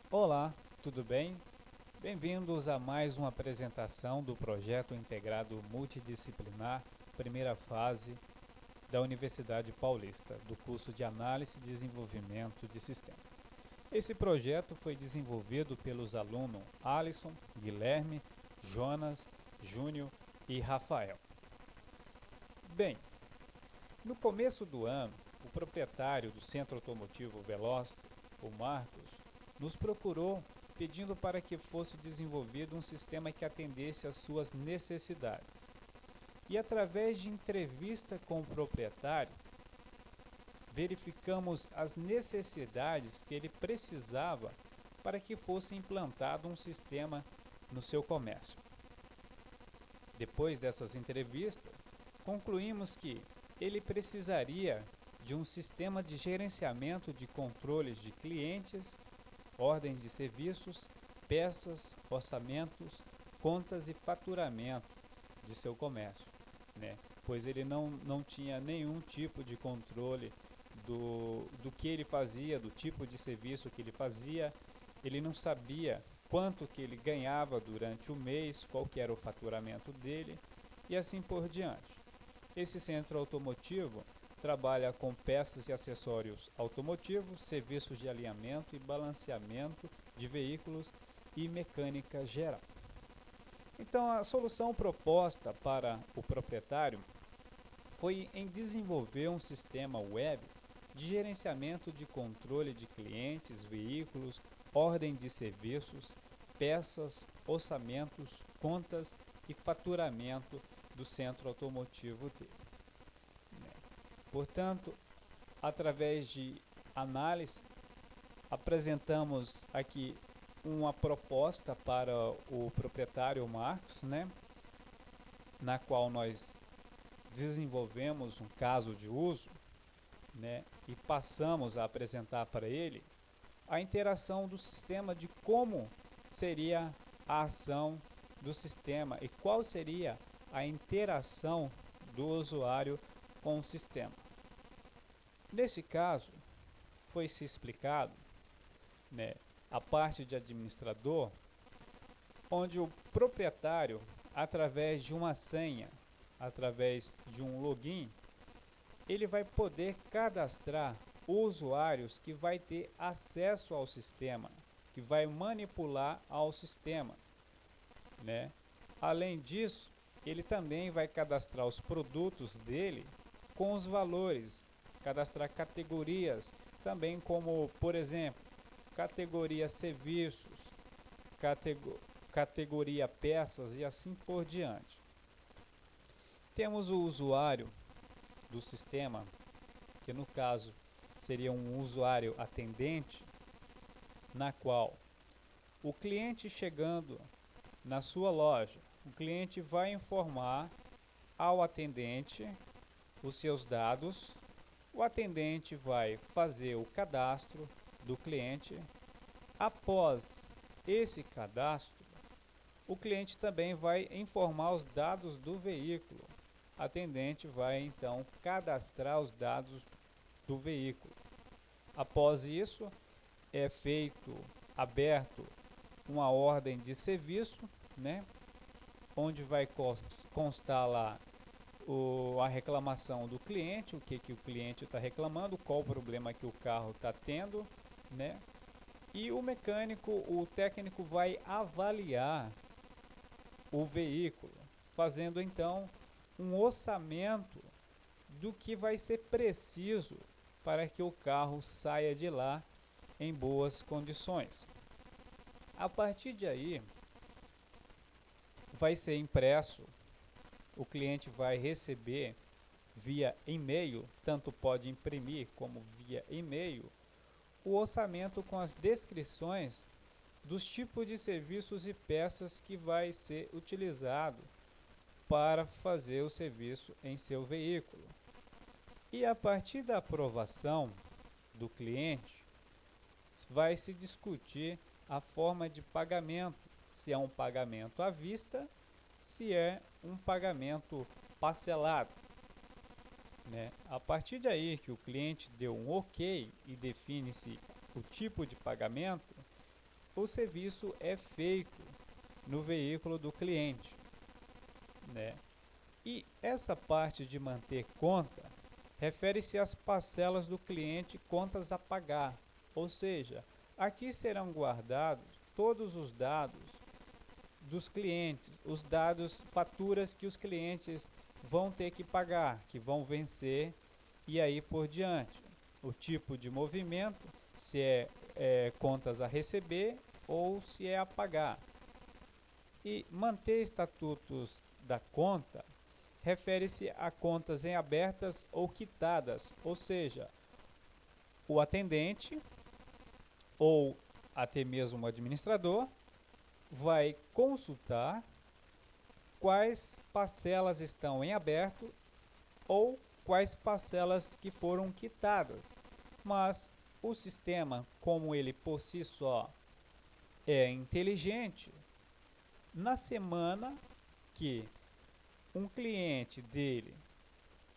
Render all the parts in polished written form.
Olá, tudo bem? Bem-vindos a mais uma apresentação do projeto integrado multidisciplinar, primeira fase da Universidade Paulista, do curso de Análise e Desenvolvimento de Sistemas. Esse projeto foi desenvolvido pelos alunos Alisson, Guilherme, Jonas, Júnior e Rafael. Bem, no começo do ano, o proprietário do Centro Automotivo Veloster, o Marcos, nos procurou pedindo para que fosse desenvolvido um sistema que atendesse às suas necessidades. E através de entrevista com o proprietário, verificamos as necessidades que ele precisava para que fosse implantado um sistema no seu comércio. Depois dessas entrevistas, concluímos que ele precisaria de um sistema de gerenciamento de controles de clientes, ordem de serviços, peças, orçamentos, contas e faturamento de seu comércio, né? Pois ele não tinha nenhum tipo de controle do que ele fazia, do tipo de serviço que ele fazia, ele não sabia quanto que ele ganhava durante o mês, qual que era o faturamento dele e assim por diante. Esse centro automotivo trabalha com peças e acessórios automotivos, serviços de alinhamento e balanceamento de veículos e mecânica geral. Então, a solução proposta para o proprietário foi em desenvolver um sistema web de gerenciamento de controle de clientes, veículos, ordem de serviços, peças, orçamentos, contas e faturamento do centro automotivo dele. Portanto, através de análise, apresentamos aqui uma proposta para o proprietário Marcos, né, na qual nós desenvolvemos um caso de uso, né, e passamos a apresentar para ele a interação do sistema, de como seria a ação do sistema e qual seria a interação do usuário com o sistema. Nesse caso, foi-se explicado, né, a parte de administrador, onde o proprietário, através de uma senha, através de um login, ele vai poder cadastrar usuários que vai ter acesso ao sistema, que vai manipular ao sistema, né? Além disso, ele também vai cadastrar os produtos dele com os valores, cadastrar categorias, também como, por exemplo, categoria serviços, categoria peças e assim por diante. Temos o usuário do sistema, que no caso seria um usuário atendente, na qual o cliente chegando na sua loja, o cliente vai informar ao atendente os seus dados, o atendente vai fazer o cadastro do cliente. Após esse cadastro, o cliente também vai informar os dados do veículo. O atendente vai então cadastrar os dados do veículo. Após isso, é aberto uma ordem de serviço, né, onde vai constar lá a reclamação do cliente, o que o cliente está reclamando, qual o problema que o carro está tendo, né? E o mecânico, o técnico vai avaliar o veículo, fazendo então um orçamento do que vai ser preciso para que o carro saia de lá em boas condições. A partir de aí, vai ser impresso, o cliente vai receber via e-mail, tanto pode imprimir como via e-mail, o orçamento com as descrições dos tipos de serviços e peças que vai ser utilizado para fazer o serviço em seu veículo. E a partir da aprovação do cliente, vai se discutir a forma de pagamento, se é um pagamento à vista, se é um pagamento parcelado, né? A partir daí que o cliente deu um ok e define-se o tipo de pagamento, o serviço é feito no veículo do cliente, né? E essa parte de manter conta refere-se às parcelas do cliente, contas a pagar, ou seja, aqui serão guardados todos os dados dos clientes, os dados, faturas que os clientes vão ter que pagar, que vão vencer e aí por diante. O tipo de movimento, se é contas a receber ou se é a pagar. E manter estatutos da conta refere-se a contas em abertas ou quitadas, ou seja, o atendente ou até mesmo o administrador vai consultar quais parcelas estão em aberto ou quais parcelas que foram quitadas. Mas o sistema, como ele por si só é inteligente, na semana que um cliente dele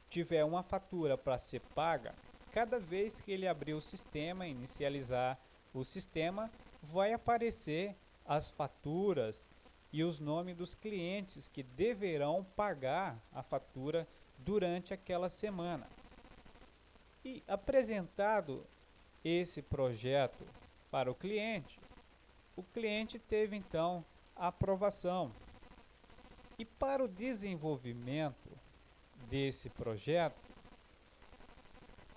tiver uma fatura para ser paga, cada vez que ele abrir o sistema, inicializar o sistema, vai aparecer as faturas e os nomes dos clientes que deverão pagar a fatura durante aquela semana. E apresentado esse projeto para o cliente teve então a aprovação. E para o desenvolvimento desse projeto,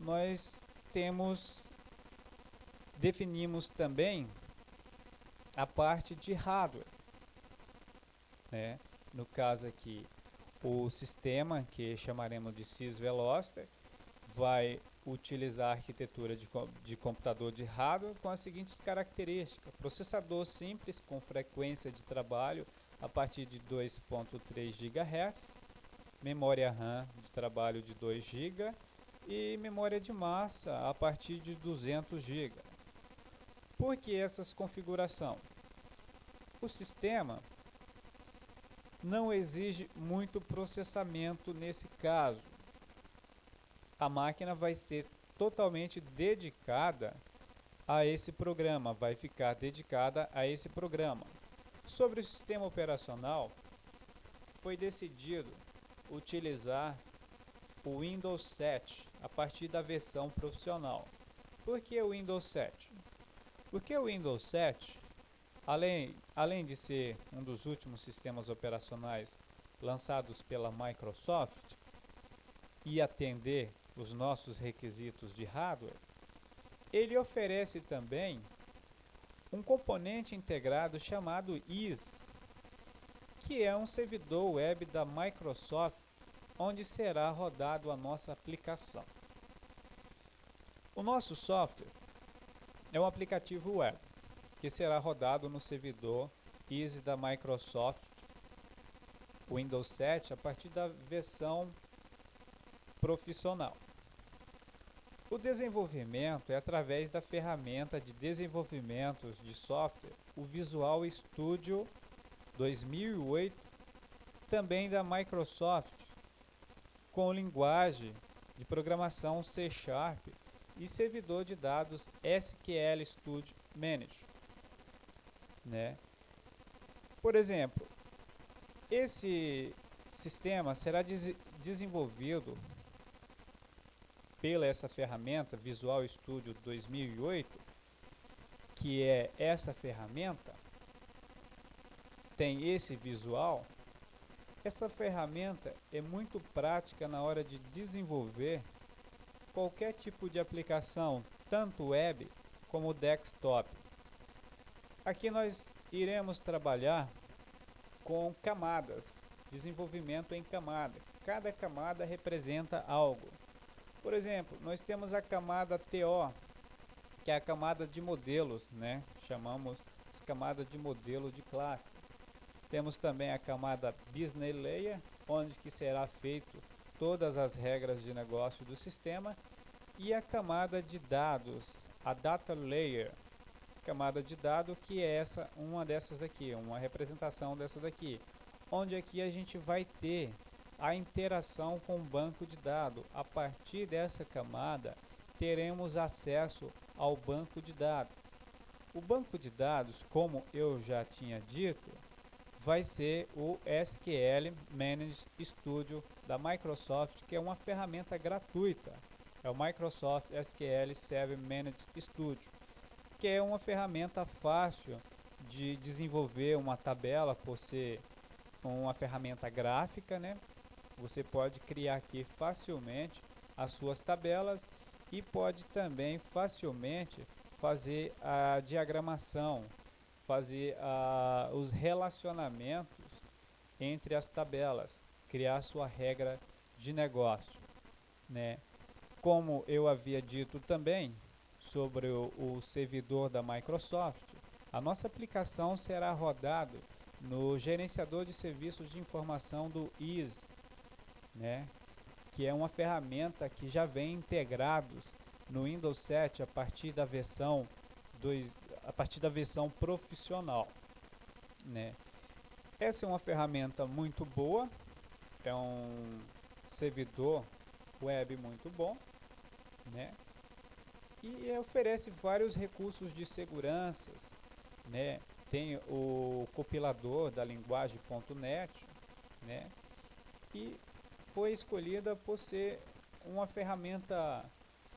nós definimos também a parte de hardware, né? No caso aqui, o sistema, que chamaremos de SysVelocity, vai utilizar a arquitetura de computador de hardware com as seguintes características: processador simples com frequência de trabalho a partir de 2.3 GHz, memória RAM de trabalho de 2 GB e memória de massa a partir de 200 GB. Por que essas configurações? O sistema não exige muito processamento nesse caso. A máquina vai ser totalmente dedicada a esse programa, vai ficar dedicada a esse programa. Sobre o sistema operacional, foi decidido utilizar o Windows 7 a partir da versão profissional. Por que o Windows 7? Porque o Windows 7, além de ser um dos últimos sistemas operacionais lançados pela Microsoft e atender os nossos requisitos de hardware, ele oferece também um componente integrado chamado IS, que é um servidor web da Microsoft, onde será rodado a nossa aplicação. O nosso software é um aplicativo web, que será rodado no servidor IS da Microsoft Windows 7 a partir da versão profissional. O desenvolvimento é através da ferramenta de desenvolvimento de software, o Visual Studio 2008, também da Microsoft, com linguagem de programação C# e servidor de dados SQL Studio Manager, né? Por exemplo, esse sistema será desenvolvido pela essa ferramenta Visual Studio 2008, que é essa ferramenta, tem esse visual. Essa ferramenta é muito prática na hora de desenvolver qualquer tipo de aplicação, tanto web como desktop. Aqui nós iremos trabalhar com camadas, desenvolvimento em camada. Cada camada representa algo. Por exemplo, nós temos a camada TO, que é a camada de modelos, né? Chamamos de camada de modelo de classe. Temos também a camada Business Layer, onde que será feito todas as regras de negócio do sistema, e a camada de dados, a Data Layer, camada de dados, que é uma dessas daqui, uma representação dessa daqui, onde aqui a gente vai ter a interação com o banco de dados. A partir dessa camada, teremos acesso ao banco de dados. O banco de dados, como eu já tinha dito, vai ser o SQL Managed Studio da Microsoft, que é uma ferramenta gratuita. É o Microsoft SQL Server Managed Studio, que é uma ferramenta fácil de desenvolver uma tabela, por ser uma ferramenta gráfica, né? Você pode criar aqui facilmente as suas tabelas e pode também facilmente fazer a diagramação, fazer os relacionamentos entre as tabelas, criar sua regra de negócio, né? Como eu havia dito também sobre o servidor da Microsoft, a nossa aplicação será rodada no gerenciador de serviços de informação do IaaS, né? Que é uma ferramenta que já vem integrados no Windows 7 a partir da versão profissional, né? Essa é uma ferramenta muito boa, é um servidor web muito bom, né? E oferece vários recursos de segurança, né? Tem o compilador da linguagem .NET, né? E foi escolhida por ser uma ferramenta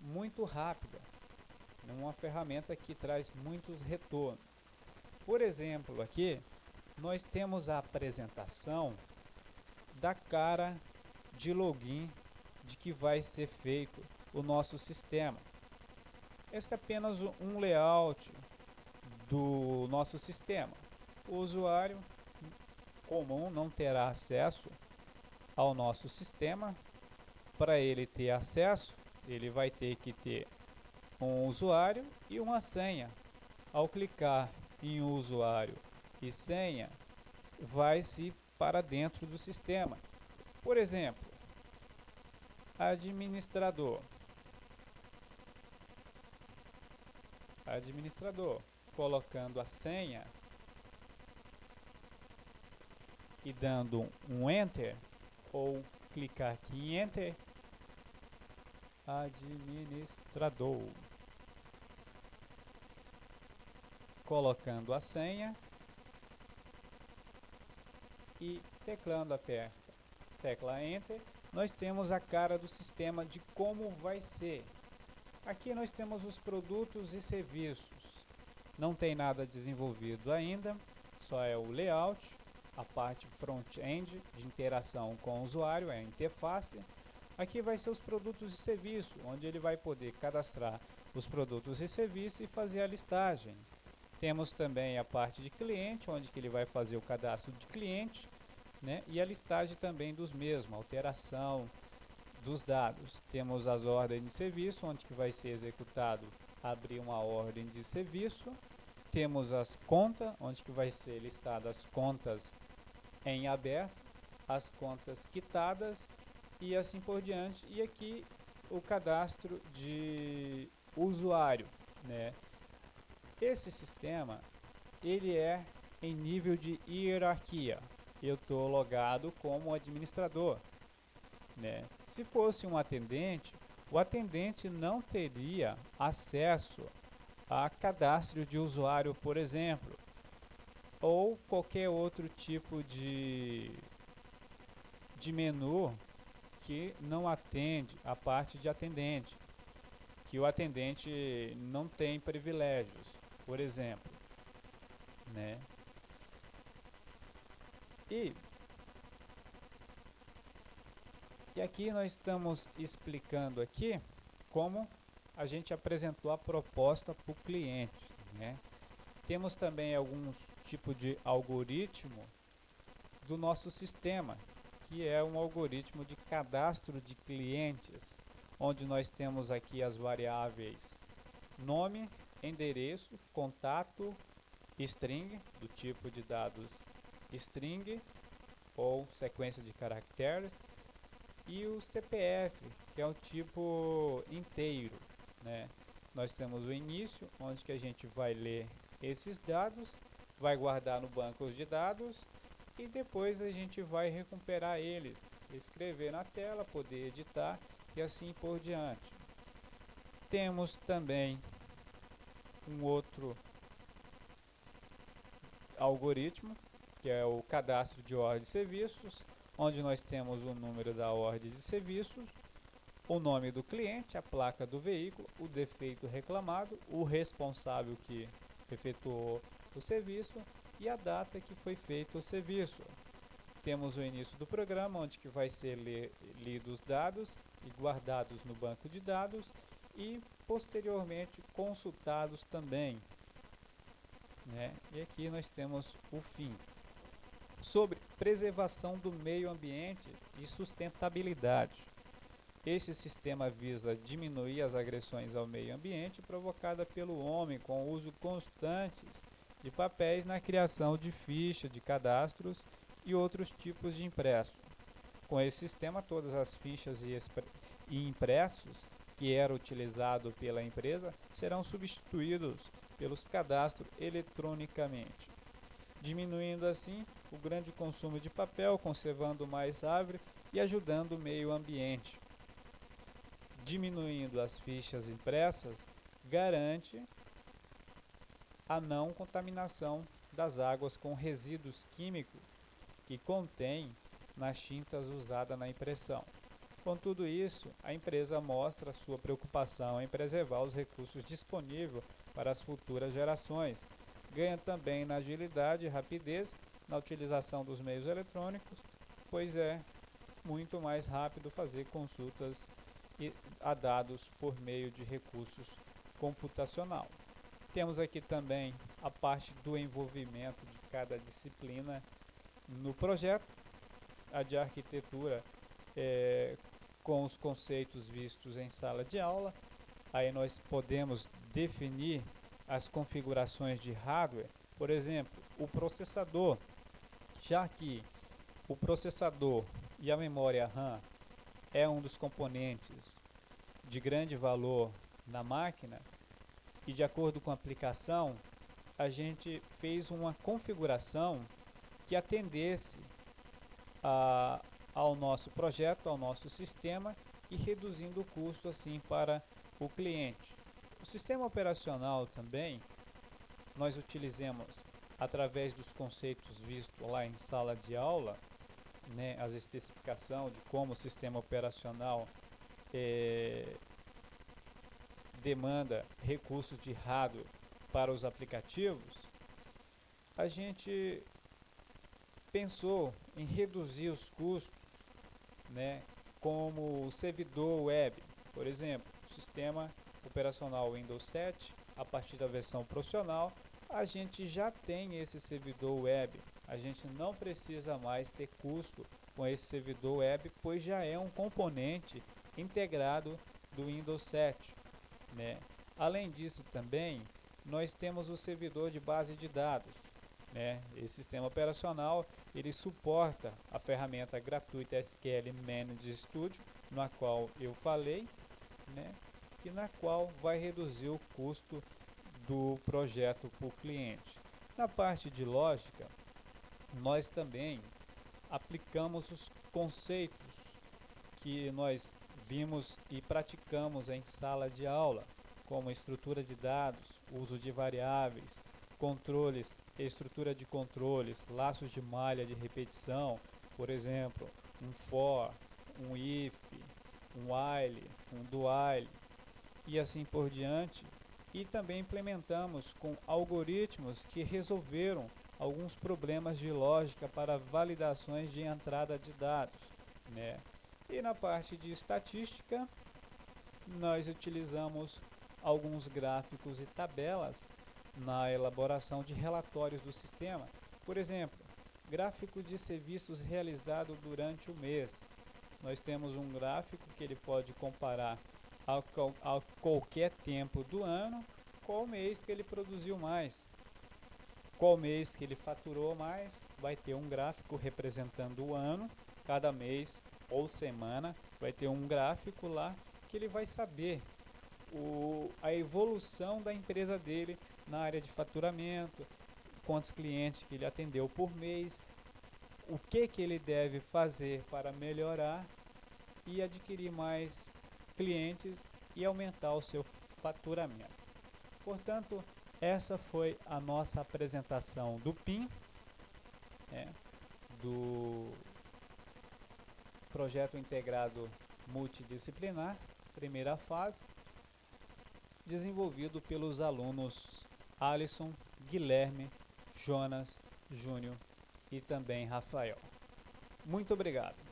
muito rápida, uma ferramenta que traz muitos retornos. Por exemplo, aqui nós temos a apresentação da cara de login de que vai ser feito o nosso sistema. Este é apenas um layout do nosso sistema. O usuário comum não terá acesso ao nosso sistema. Para ele ter acesso, ele vai ter que ter um usuário e uma senha. Ao clicar em usuário e senha, vai-se para dentro do sistema. Por exemplo, administrador, colocando a senha e dando um Enter, ou clicar aqui em Enter, administrador, colocando a senha e teclando a tecla Enter, nós temos a cara do sistema de como vai ser. Aqui nós temos os produtos e serviços. Não tem nada desenvolvido ainda, só é o layout, a parte front-end de interação com o usuário, é a interface. Aqui vai ser os produtos e serviços, onde ele vai poder cadastrar os produtos e serviços e fazer a listagem. Temos também a parte de cliente, onde que ele vai fazer o cadastro de cliente, né? E a listagem também dos mesmos, alteração dos dados. Temos as ordens de serviço, onde que vai ser executado abrir uma ordem de serviço. Temos as contas, onde que vai ser listadas as contas em aberto, as contas quitadas e assim por diante. E aqui o cadastro de usuário, né? Esse sistema, ele é em nível de hierarquia. Eu estou logado como administrador, né? Se fosse um atendente, o atendente não teria acesso a cadastro de usuário, por exemplo, ou qualquer outro tipo de menu que não atende a parte de atendente, que o atendente não tem privilégios, por exemplo, né? E aqui nós estamos explicando aqui como a gente apresentou a proposta para o cliente, né? Temos também alguns tipos de algoritmo do nosso sistema, que é um algoritmo de cadastro de clientes, onde nós temos aqui as variáveis nome, endereço, contato, string, do tipo de dados string ou sequência de caracteres, e o CPF, que é o tipo inteiro, né? Nós temos o início, onde que a gente vai ler esses dados, vai guardar no banco de dados e depois a gente vai recuperar eles, escrever na tela, poder editar e assim por diante. Temos também um outro algoritmo, que é o cadastro de ordem de serviços, onde nós temos o número da ordem de serviços, o nome do cliente, a placa do veículo, o defeito reclamado, o responsável que efetuou o serviço e a data que foi feito o serviço. Temos o início do programa, onde que vai ser lidos os dados e guardados no banco de dados e posteriormente consultados também, né? E aqui nós temos o fim. Sobre preservação do meio ambiente e sustentabilidade. Este sistema visa diminuir as agressões ao meio ambiente provocadas pelo homem com o uso constante de papéis na criação de fichas, de cadastros e outros tipos de impressos. Com esse sistema, todas as fichas e impressos que eram utilizados pela empresa serão substituídos pelos cadastros eletronicamente, diminuindo assim o grande consumo de papel, conservando mais árvore e ajudando o meio ambiente. Diminuindo as fichas impressas, garante a não contaminação das águas com resíduos químicos que contém nas tintas usadas na impressão. Com tudo isso, a empresa mostra sua preocupação em preservar os recursos disponíveis para as futuras gerações. Ganha também na agilidade e rapidez na utilização dos meios eletrônicos, pois é muito mais rápido fazer consultas a dados por meio de recursos computacional. Temos aqui também a parte do envolvimento de cada disciplina no projeto, a de arquitetura com os conceitos vistos em sala de aula. Aí nós podemos definir as configurações de hardware, por exemplo, o processador, já que o processador e a memória RAM é um dos componentes de grande valor na máquina e de acordo com a aplicação, a gente fez uma configuração que atendesse ao nosso projeto, ao nosso sistema e reduzindo o custo assim para o cliente. O sistema operacional também nós utilizamos através dos conceitos vistos lá em sala de aula, né, as especificações de como o sistema operacional demanda recursos de hardware para os aplicativos. A gente pensou em reduzir os custos, né, como o servidor web, por exemplo, o sistema operacional Windows 7, a partir da versão profissional, a gente já tem esse servidor web. A gente não precisa mais ter custo com esse servidor web, pois já é um componente integrado do Windows 7, né? Além disso também, nós temos o servidor de base de dados, né? Esse sistema operacional, ele suporta a ferramenta gratuita SQL Managed Studio, na qual eu falei, né? E na qual vai reduzir o custo do projeto por cliente. Na parte de lógica, nós também aplicamos os conceitos que nós vimos e praticamos em sala de aula, como estrutura de dados, uso de variáveis, controles, estrutura de controles, laços de malha de repetição, por exemplo, um for, um if, um while, um do while e assim por diante. E também implementamos com algoritmos que resolveram alguns problemas de lógica para validações de entrada de dados, né? E na parte de estatística, nós utilizamos alguns gráficos e tabelas na elaboração de relatórios do sistema. Por exemplo, gráfico de serviços realizados durante o mês. Nós temos um gráfico que ele pode comparar a qualquer tempo do ano, qual mês que ele produziu mais, qual mês que ele faturou mais. Vai ter um gráfico representando o ano, cada mês ou semana vai ter um gráfico lá que ele vai saber a evolução da empresa dele na área de faturamento, quantos clientes que ele atendeu por mês, o que ele deve fazer para melhorar e adquirir mais clientes e aumentar o seu faturamento. Portanto, essa foi a nossa apresentação do PIN, do Projeto Integrado Multidisciplinar, primeira fase, desenvolvido pelos alunos Alisson, Guilherme, Jonas, Júnior e também Rafael. Muito obrigado.